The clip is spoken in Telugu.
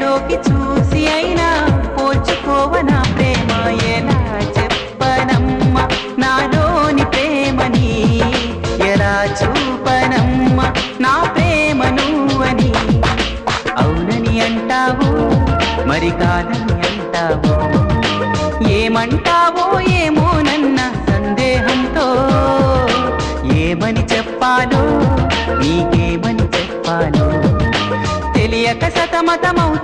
కళ్ళలోకి చూసి అయినా పోల్చుకోవనా ప్రేమ ఎలా చెప్పనమ్మ నాలోని ప్రేమని ఎలా చూపనమ్మ నా ప్రేమ నువ్వని అవునని అంటావు మరి కాదని అంటావు ఏమంటావో ఏమోనన్న సందేహంతో ఏమని చెప్పాలో నీకేమని చెప్పాలో తెలియక సతమతమవుతూ